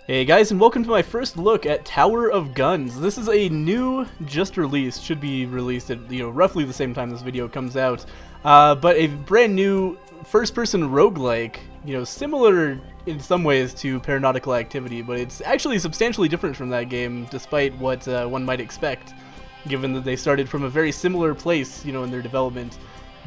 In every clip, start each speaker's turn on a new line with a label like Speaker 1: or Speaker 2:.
Speaker 1: Hey guys, and welcome to my first look at Tower of Guns. This is a new, just released, should be released at roughly the same time this video comes out, but a brand new first-person roguelike, similar in some ways to Paranautical Activity, but it's actually substantially different from that game, despite what one might expect, given that they started from a very similar place, in their development.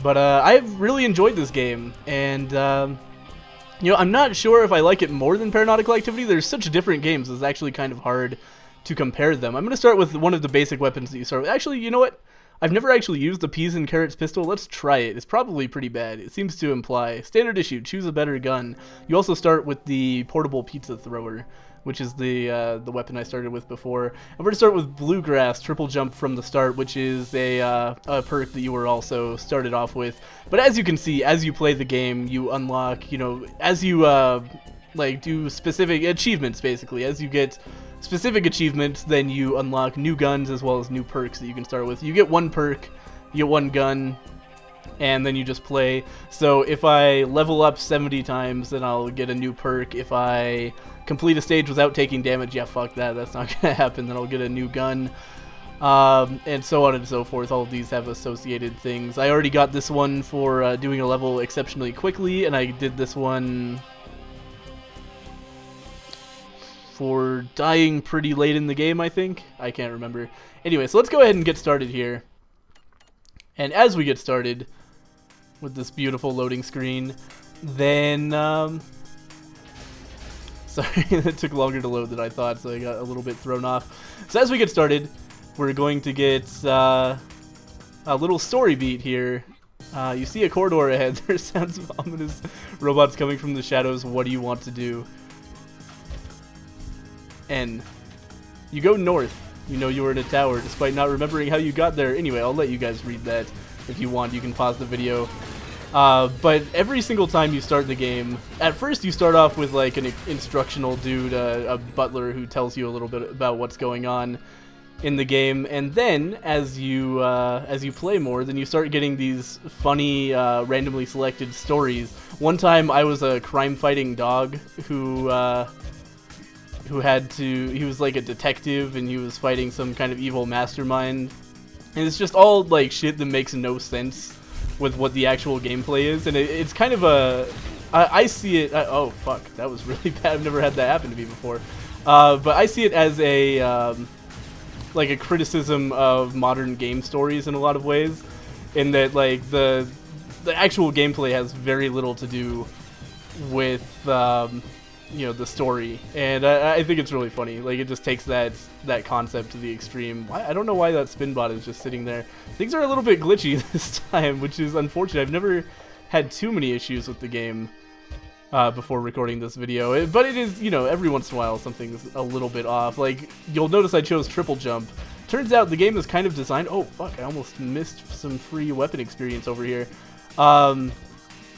Speaker 1: But I've really enjoyed this game, and I'm not sure if I like it more than Paranautical Activity. There's such different games, it's actually kind of hard to compare them. I'm going to start with one of the basic weapons that you start with. Actually, you know what? I've never actually used the Peas and Carrots pistol. Let's try it. It's probably pretty bad. It seems to imply standard issue, choose a better gun. You also start with the portable pizza thrower, which is the weapon I started with before. And we're going to start with Bluegrass, triple jump from the start, which is a perk that you were also started off with. But as you can see, as you play the game, you unlock, as you do specific achievements, basically. As you get specific achievements, then you unlock new guns as well as new perks that you can start with. You get one perk, you get one gun, and then you just play. So if I level up 70 times, then I'll get a new perk. If I complete a stage without taking damage, yeah, fuck that, that's not gonna happen, then I'll get a new gun, and so on and so forth. All of these have associated things. I already got this one for doing a level exceptionally quickly, and I did this one for dying pretty late in the game, I think. I can't remember. Anyway, so let's go ahead and get started here. And as we get started with this beautiful loading screen, then sorry, it took longer to load than I thought, so I got a little bit thrown off. So as we get started, we're going to get a little story beat here. You see a corridor ahead. There are sounds of ominous robots coming from the shadows. What do you want to do? N. You go north. You know you were in a tower, despite not remembering how you got there. Anyway, I'll let you guys read that if you want. You can pause the video. But every single time you start the game, at first you start off with like an instructional dude, a butler who tells you a little bit about what's going on in the game, and then as you play more, then you start getting these funny, randomly selected stories. One time I was a crime-fighting dog who he was like a detective, and he was fighting some kind of evil mastermind, and it's just all like shit that makes no sense with what the actual gameplay is, and it's kind of I see it, oh fuck, that was really bad. I've never had that happen to me before, but I see it as a like a criticism of modern game stories in a lot of ways, in that like the actual gameplay has very little to do with the story, and I think it's really funny. Like, it just takes that concept to the extreme. I don't know why that Spinbot is just sitting there. Things are a little bit glitchy this time, which is unfortunate. I've never had too many issues with the game before recording this video, but it is, every once in a while something's a little bit off. Like, you'll notice I chose triple jump. Turns out the game is kind of designed, oh fuck, I almost missed some free weapon experience over here.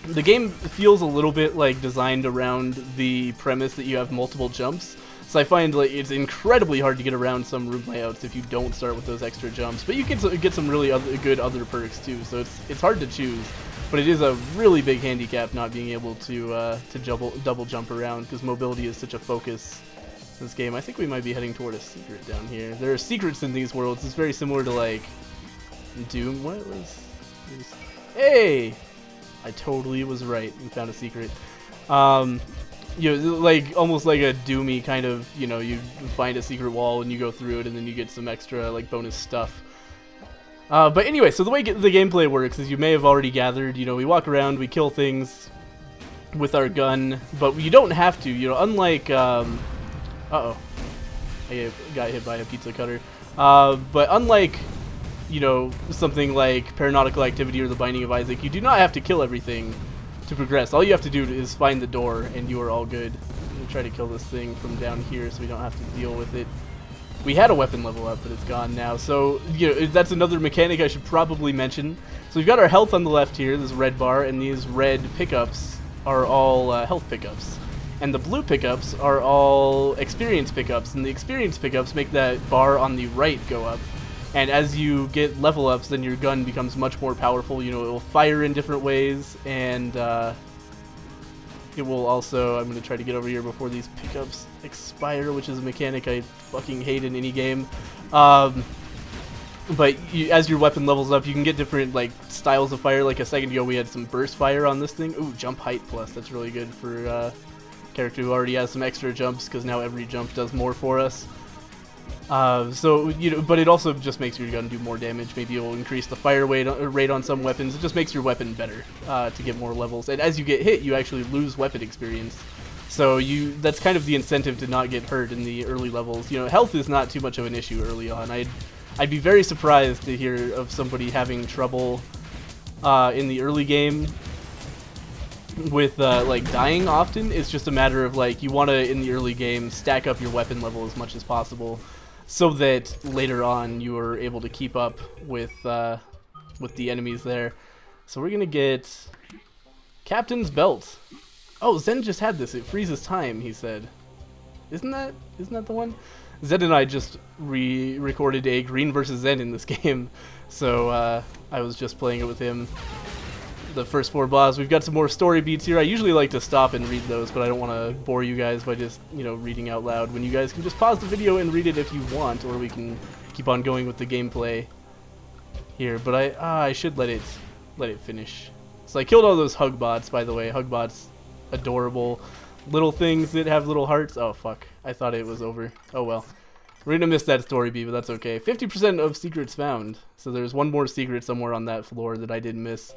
Speaker 1: The game feels a little bit like designed around the premise that you have multiple jumps. So I find like it's incredibly hard to get around some room layouts if you don't start with those extra jumps. But you can get some really good other perks too. So it's hard to choose. But it is a really big handicap not being able to double jump around, because mobility is such a focus in this game. I think we might be heading toward a secret down here. There are secrets in these worlds. It's very similar to like Doom. What was? Hey! I totally was right and found a secret. Like almost like a Doomy kind of, you find a secret wall and you go through it, and then you get some extra like bonus stuff. But anyway, so the way the gameplay works, as you may have already gathered, we walk around, we kill things with our gun, but you don't have to, unlike, uh-oh, I got hit by a pizza cutter. But unlike, something like Paranautical Activity or The Binding of Isaac, you do not have to kill everything to progress. All you have to do is find the door, and you are all good. I'm going to try to kill this thing from down here so we don't have to deal with it. We had a weapon level up, but it's gone now. So, that's another mechanic I should probably mention. So we've got our health on the left here, this red bar, and these red pickups are all health pickups. And the blue pickups are all experience pickups, and the experience pickups make that bar on the right go up. And as you get level ups, then your gun becomes much more powerful. It will fire in different ways, and it will also, I'm going to try to get over here before these pickups expire, which is a mechanic I fucking hate in any game. But as your weapon levels up, you can get different like styles of fire. Like a second ago, we had some burst fire on this thing. Ooh, jump height plus. That's really good for a character who already has some extra jumps, because now every jump does more for us. So, you know, but it also just makes your gun do more damage. Maybe it'll increase the fire rate on some weapons. It just makes your weapon better to get more levels. And as you get hit, you actually lose weapon experience. So that's kind of the incentive to not get hurt in the early levels. You know, health is not too much of an issue early on. I'd be very surprised to hear of somebody having trouble in the early game with like dying often. It's just a matter of like you want to, in the early game, stack up your weapon level as much as possible, so that later on you are able to keep up with the enemies there. So we're gonna get Captain's Belt. Oh, Zen just had this. It freezes time, he said. Isn't that the one? Zen and I just recorded a Green vs. Zen in this game, so I was just playing it with him. The first 4 bosses. We've got some more story beats here. I usually like to stop and read those, but I don't want to bore you guys by just, you know, reading out loud, when you guys can just pause the video and read it if you want, or we can keep on going with the gameplay here. But I should let it finish. So I killed all those hug bots, by the way. Hug bots, adorable little things that have little hearts. Oh fuck, I thought it was over. Oh well. We're gonna miss that story beat, but that's okay. 50% of secrets found. So there's one more secret somewhere on that floor that I did miss.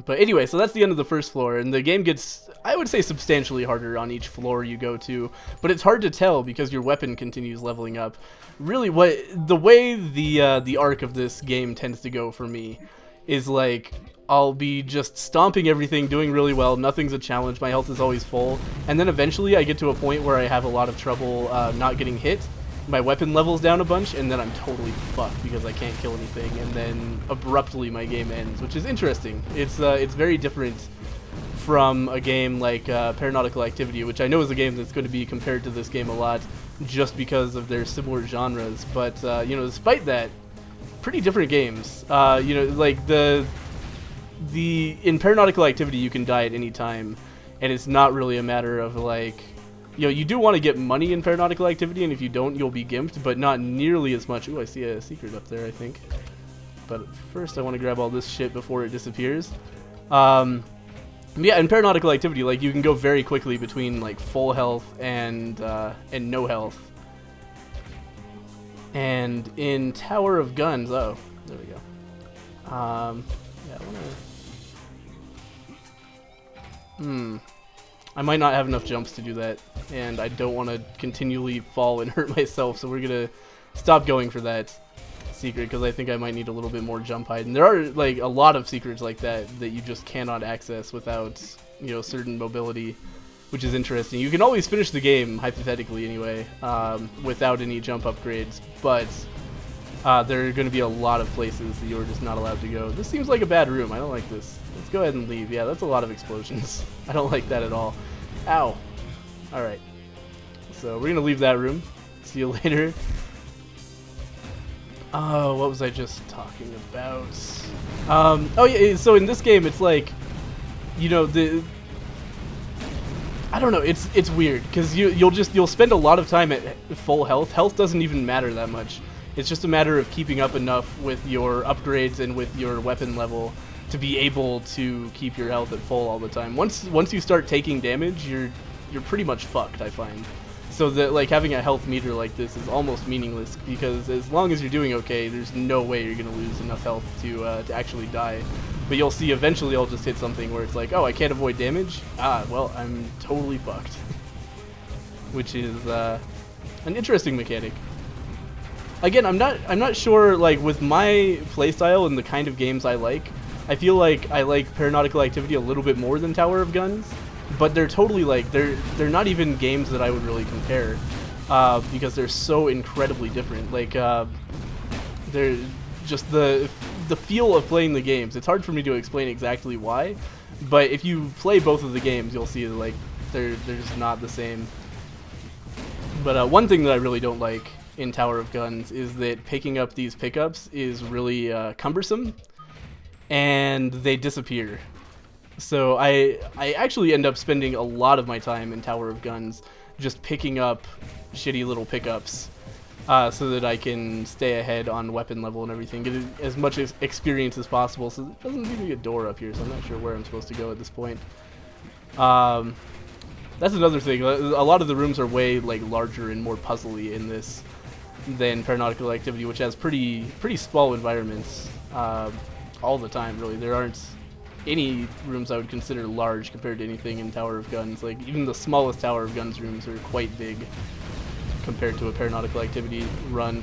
Speaker 1: But anyway, so that's the end of the first floor, and the game gets, I would say, substantially harder on each floor you go to, but it's hard to tell because your weapon continues leveling up. Really, the way the arc of this game tends to go for me is like, I'll be just stomping everything, doing really well, nothing's a challenge, my health is always full, and then eventually I get to a point where I have a lot of trouble not getting hit. My weapon levels down a bunch, and then I'm totally fucked because I can't kill anything, and then abruptly my game ends, which is interesting. It's very different from a game like Paranautical Activity, which I know is a game that's going to be compared to this game a lot, just because of their similar genres. But you know, despite that, pretty different games. You know, like in Paranautical Activity, you can die at any time, and it's not really a matter of like, you know, you do want to get money in Paranautical Activity, and if you don't, you'll be gimped, but not nearly as much. Ooh, I see a secret up there, I think. But first, I want to grab all this shit before it disappears. Yeah, in Paranautical Activity, like, you can go very quickly between like full health and no health. And in Tower of Guns, oh, there we go. Yeah, I wanna. I might not have enough jumps to do that, and I don't want to continually fall and hurt myself, so we're gonna stop going for that secret, because I think I might need a little bit more jump height. And there are like a lot of secrets like that you just cannot access without, you know, certain mobility, which is interesting. You can always finish the game, hypothetically anyway, without any jump upgrades, but there are going to be a lot of places that you're just not allowed to go. This seems like a bad room. I don't like this. Let's go ahead and leave. Yeah, that's a lot of explosions. I don't like that at all. Ow. Alright. So we're going to leave that room. See you later. Oh, what was I just talking about? Oh yeah, so in this game it's like, you know, I don't know, it's weird, because you'll spend a lot of time at full health. Health doesn't even matter that much. It's just a matter of keeping up enough with your upgrades and with your weapon level to be able to keep your health at full all the time. Once you start taking damage, you're pretty much fucked, I find. So that, like, having a health meter like this is almost meaningless, because as long as you're doing okay, there's no way you're gonna lose enough health to actually die. But you'll see eventually I'll just hit something where it's like, oh, I can't avoid damage? Ah, well, I'm totally fucked. Which is an interesting mechanic. Again, I'm not sure, like, with my playstyle and the kind of games I like, I feel like I like Paranautical Activity a little bit more than Tower of Guns, but they're totally, like, they're not even games that I would really compare, because they're so incredibly different. Like, they're just the feel of playing the games. It's hard for me to explain exactly why, but if you play both of the games, you'll see that, like, they're just not the same. But one thing that I really don't like in Tower of Guns is that picking up these pickups is really cumbersome, and they disappear. So I actually end up spending a lot of my time in Tower of Guns just picking up shitty little pickups so that I can stay ahead on weapon level and everything, get as much experience as possible. So it doesn't seem to be a door up here, so I'm not sure where I'm supposed to go at this point. That's another thing. A lot of the rooms are way like larger and more puzzly in this than Paranautical Activity, which has pretty small environments all the time. Really, there aren't any rooms I would consider large compared to anything in Tower of Guns. Like even the smallest Tower of Guns rooms are quite big compared to a Paranautical Activity run.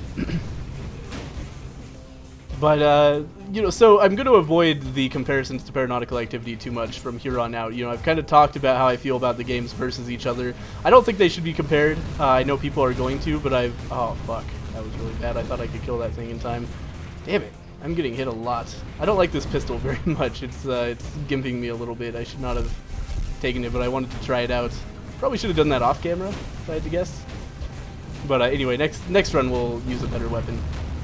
Speaker 1: But, you know, so I'm going to avoid the comparisons to Paranautical Activity too much from here on out. You know, I've kind of talked about how I feel about the games versus each other. I don't think they should be compared. I know people are going to, but oh, fuck. That was really bad. I thought I could kill that thing in time. Damn it. I'm getting hit a lot. I don't like this pistol very much. It's gimping me a little bit. I should not have taken it, but I wanted to try it out. Probably should have done that off camera, if I had to guess. But anyway, next run we'll use a better weapon,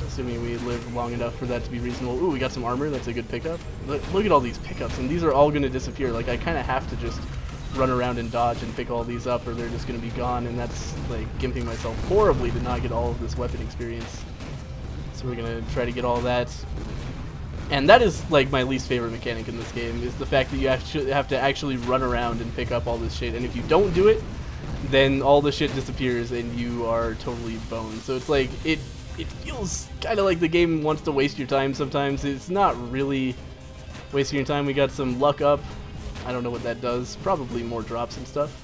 Speaker 1: assuming we live long enough for that to be reasonable. Ooh, we got some armor. That's a good pickup. Look at all these pickups, and these are all going to disappear. Like, I kind of have to just run around and dodge and pick all these up, or they're just going to be gone, and that's, like, gimping myself horribly to not get all of this weapon experience. So we're going to try to get all that. And that is, like, my least favorite mechanic in this game, is the fact that you have to actually run around and pick up all this shit, and if you don't do it, then all the shit disappears and you are totally boned. So it's like, it feels kind of like the game wants to waste your time sometimes. It's not really wasting your time. We got some luck up. I don't know what that does. Probably more drops and stuff.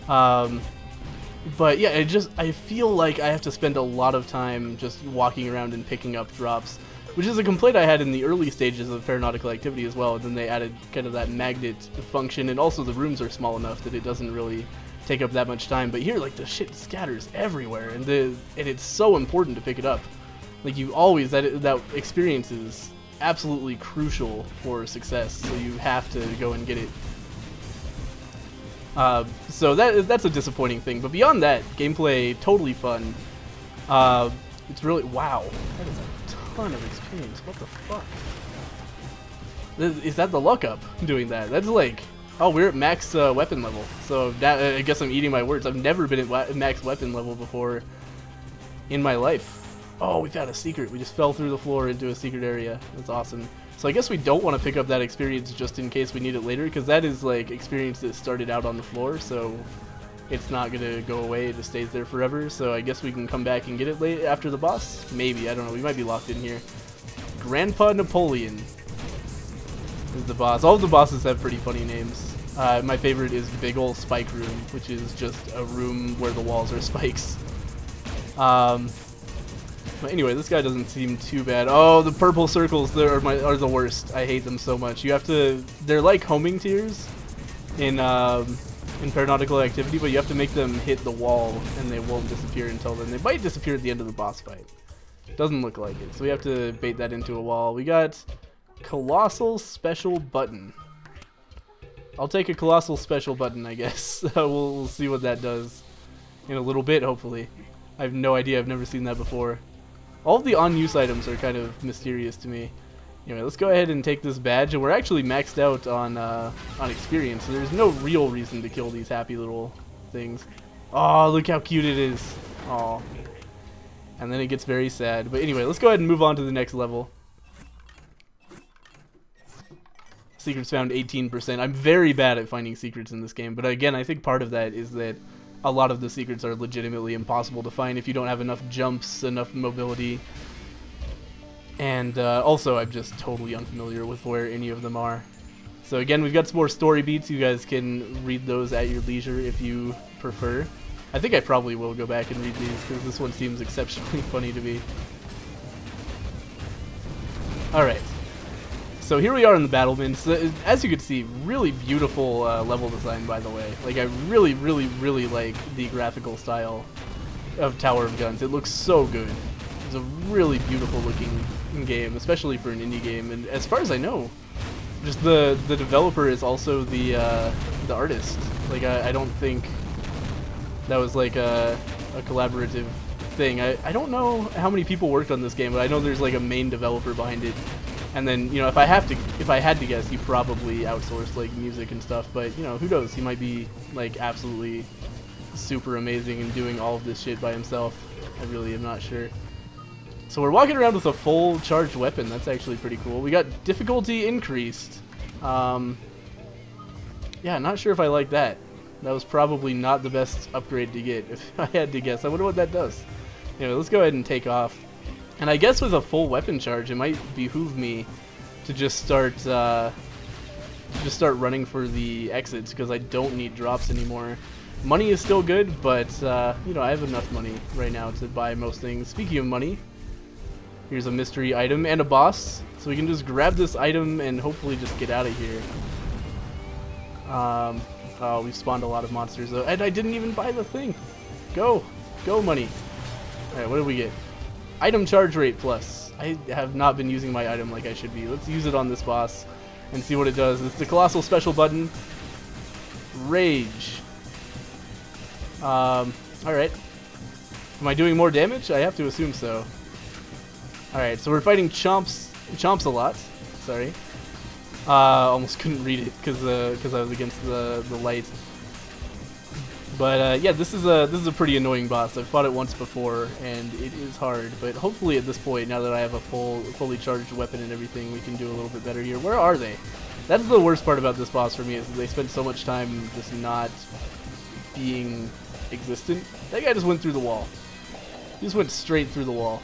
Speaker 1: But yeah, I feel like I have to spend a lot of time just walking around and picking up drops, which is a complaint I had in the early stages of Paranautical Activity as well. And then they added kind of that magnet function, and also the rooms are small enough that it doesn't really take up that much time. But here, like, the shit scatters everywhere, and it's so important to pick it up. Like, you always, that experience is absolutely crucial for success, so you have to go and get it. So that's a disappointing thing, but beyond that, gameplay totally fun. It's really, wow, that is a ton of experience. What the fuck? Is that the luck up doing that? That's like, oh, we're at max weapon level. So that, I guess I'm eating my words. I've never been at max weapon level before in my life. Oh, we found a secret. We just fell through the floor into a secret area. That's awesome. So I guess we don't want to pick up that experience just in case we need it later, because that is like experience that started out on the floor, so it's not going to go away. It just stays there forever. So I guess we can come back and get it late after the boss. Maybe. I don't know. We might be locked in here. Grandpa Napoleon is the boss. All of the bosses have pretty funny names. My favorite is Big Ol' Spike Room, which is just a room where the walls are spikes. But anyway, this guy doesn't seem too bad. Oh, the purple circles are the worst. I hate them so much. You have to, they're like homing tears in Paranautical Activity, but you have to make them hit the wall, and they won't disappear until then. They might disappear at the end of the boss fight. Doesn't look like it, so we have to bait that into a wall. We got Colossal Special Button. I'll take a Colossal Special Button, I guess. We'll see what that does in a little bit, hopefully. I have no idea. I've never seen that before. All of the on-use items are kind of mysterious to me. Anyway, let's go ahead and take this badge, and we're actually maxed out on experience, so there's no real reason to kill these happy little things. Oh, look how cute it is. Oh. And then it gets very sad. But anyway, let's go ahead and move on to the next level. Secrets found 18%. I'm very bad at finding secrets in this game, but again, I think part of that is that a lot of the secrets are legitimately impossible to find if you don't have enough jumps, enough mobility. And also, I'm just totally unfamiliar with where any of them are. So again, we've got some more story beats. You guys can read those at your leisure if you prefer. I think I probably will go back and read these, because this one seems exceptionally funny to me. Alright. So here we are in the Battlements. So, as you can see, really beautiful level design, by the way. Like, I really, really, really like the graphical style of Tower of Guns. It looks so good. It's a really beautiful looking game, especially for an indie game. And as far as I know, just the developer is also the artist. Like, I don't think that was like a collaborative thing. I don't know how many people worked on this game, but I know there's like a main developer behind it. And then, you know, if I had to guess, he probably outsourced like music and stuff. But you know, who knows? He might be like absolutely super amazing and doing all of this shit by himself. I really am not sure. So we're walking around with a full charged weapon. That's actually pretty cool. We got difficulty increased. Yeah, not sure if I like that. That was probably not the best upgrade to get, if I had to guess. I wonder what that does. Anyway, let's go ahead and take off. And I guess with a full weapon charge, it might behoove me to just start running for the exits, because I don't need drops anymore. Money is still good, but you know, I have enough money right now to buy most things. Speaking of money, here's a mystery item and a boss, so we can just grab this item and hopefully just get out of here. Oh, we've spawned a lot of monsters though, and I didn't even buy the thing. Go money. Alright, what did we get? Item charge rate plus. I have not been using my item like I should be. Let's use it on this boss and see what it does. It's the colossal special button. Rage. Alright. Am I doing more damage? I have to assume so. Alright, so we're fighting Chomps a lot. Sorry. Almost couldn't read it because I was against the light. But yeah, this is a pretty annoying boss. I've fought it once before, and it is hard. But hopefully at this point, now that I have a fully charged weapon and everything, we can do a little bit better here. Where are they? That's the worst part about this boss for me, is that they spend so much time just not being existent. That guy just went through the wall. He just went straight through the wall.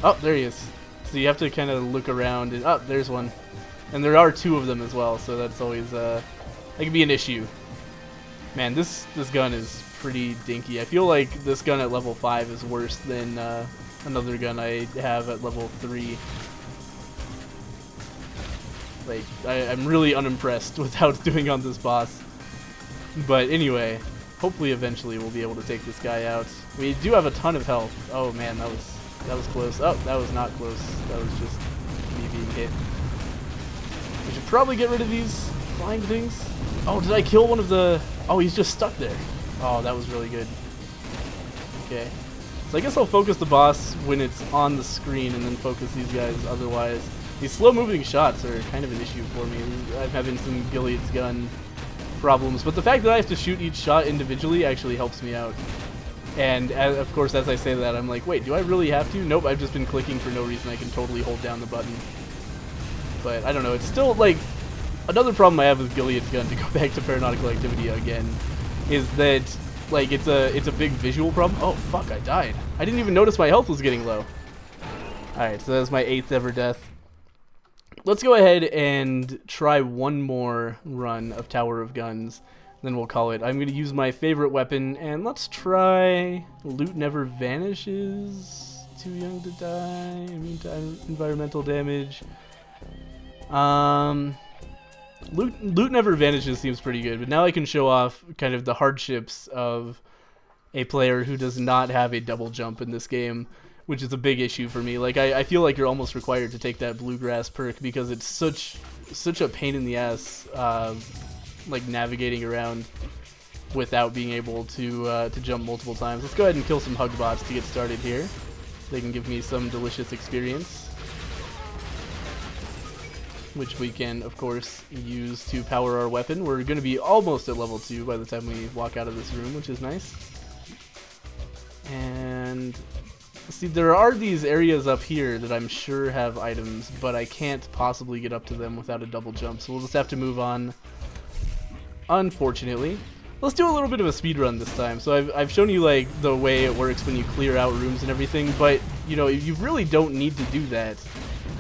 Speaker 1: Oh, there he is. So you have to kind of look around, and oh, there's one. And there are two of them as well, so that's always that can be an issue. Man, this gun is pretty dinky. I feel like this gun at level 5 is worse than another gun I have at level 3. Like, I'm really unimpressed with how it's doing on this boss. But anyway, hopefully eventually we'll be able to take this guy out. We do have a ton of health. Oh man, that was close. Oh, that was not close. That was just me being hit. We should probably get rid of these flying things. Oh, did I kill one of the... Oh, he's just stuck there. Oh, that was really good. Okay. So I guess I'll focus the boss when it's on the screen and then focus these guys otherwise. These slow-moving shots are kind of an issue for me. I'm having some Gilead's gun problems, but the fact that I have to shoot each shot individually actually helps me out. And of course, as I say that, I'm like, wait, do I really have to? Nope, I've just been clicking for no reason. I can totally hold down the button. But I don't know, it's still like... Another problem I have with Gilead's gun, to go back to Paranautical Activity again, is that like it's a big visual problem. Oh fuck, I died. I didn't even notice my health was getting low. Alright, so that's my 8th ever death. Let's go ahead and try one more run of Tower of Guns, then we'll call it. I'm going to use my favorite weapon, and let's try Loot Never Vanishes. Too young to die. Immune to environmental damage. Loot Never Vanishes seems pretty good, but now I can show off kind of the hardships of a player who does not have a double jump in this game, which is a big issue for me. Like, I feel like you're almost required to take that Bluegrass perk because it's such a pain in the ass, like navigating around without being able to jump multiple times. Let's go ahead and kill some hug bots to get started here. They can give me some delicious experience, which we can, of course, use to power our weapon. We're going to be almost at level 2 by the time we walk out of this room, which is nice. And see, there are these areas up here that I'm sure have items, but I can't possibly get up to them without a double jump, so we'll just have to move on, unfortunately. Let's do a little bit of a speed run this time. So I've shown you like the way it works when you clear out rooms and everything, but you know, you really don't need to do that.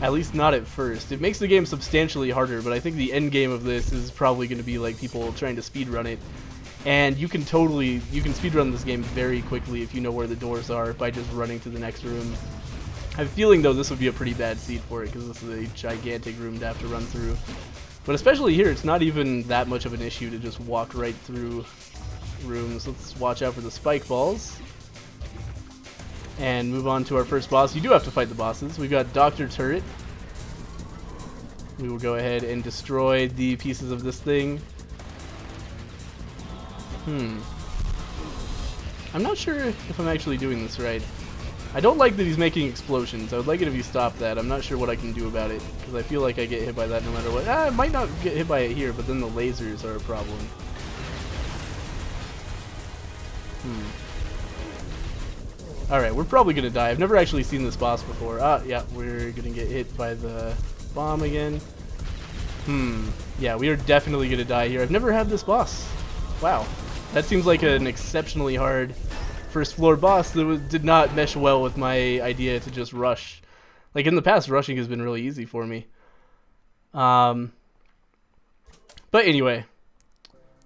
Speaker 1: At least not at first. It makes the game substantially harder, but I think the end game of this is probably going to be like people trying to speedrun it. And you can speedrun this game very quickly if you know where the doors are by just running to the next room. I have a feeling though this would be a pretty bad seed for it because this is a gigantic room to have to run through. But especially here, it's not even that much of an issue to just walk right through rooms. Let's watch out for the spike balls. And move on to our first boss. You do have to fight the bosses. We've got Dr. Turret. We will go ahead and destroy the pieces of this thing. I'm not sure if I'm actually doing this right. I don't like that he's making explosions. I would like it if he stopped that. I'm not sure what I can do about it, because I feel like I get hit by that no matter what. I might not get hit by it here, but then the lasers are a problem. Alright, we're probably gonna die. I've never actually seen this boss before. Yeah, we're gonna get hit by the bomb again. Yeah, we are definitely gonna die here. I've never had this boss. Wow. That seems like an exceptionally hard first floor boss that did not mesh well with my idea to just rush. Like, in the past, rushing has been really easy for me. But anyway,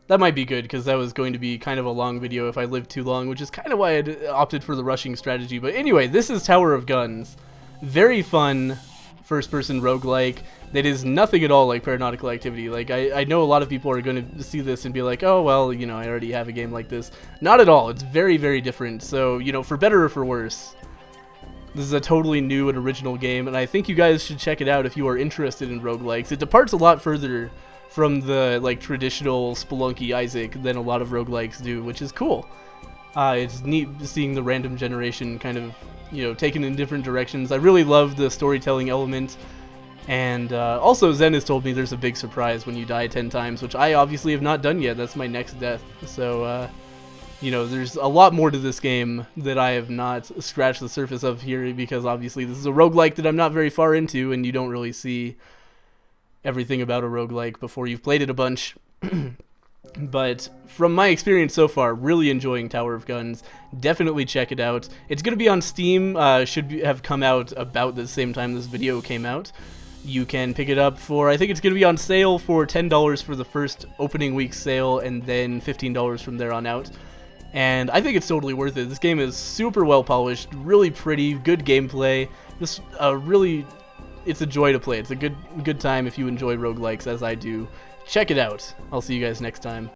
Speaker 1: that might be good, because that was going to be kind of a long video if I lived too long, which is kind of why I opted for the rushing strategy. But anyway, this is Tower of Guns. Very fun first-person roguelike that is nothing at all like Paranautical Activity. Like, I know a lot of people are going to see this and be like, oh, well, you know, I already have a game like this. Not at all. It's very, very different. So, you know, for better or for worse, this is a totally new and original game, and I think you guys should check it out if you are interested in roguelikes. It departs a lot further from the, like, traditional Spelunky Isaac than a lot of roguelikes do, which is cool. It's neat seeing the random generation kind of, you know, taken in different directions. I really love the storytelling element, and also Zen has told me there's a big surprise when you die 10 times, which I obviously have not done yet. That's my next death, so you know, there's a lot more to this game that I have not scratched the surface of here, because obviously this is a roguelike that I'm not very far into, and you don't really see everything about a roguelike before you've played it a bunch. But from my experience so far, really enjoying Tower of Guns. Definitely check it out. It's going to be on Steam, have come out about the same time this video came out. You can pick it up for, I think it's going to be on sale for $10 for the first opening week sale, and then $15 from there on out. And I think it's totally worth it. This game is super well polished, really pretty, good gameplay. This really, it's a joy to play. It's a good time if you enjoy roguelikes, as I do. Check it out. I'll see you guys next time.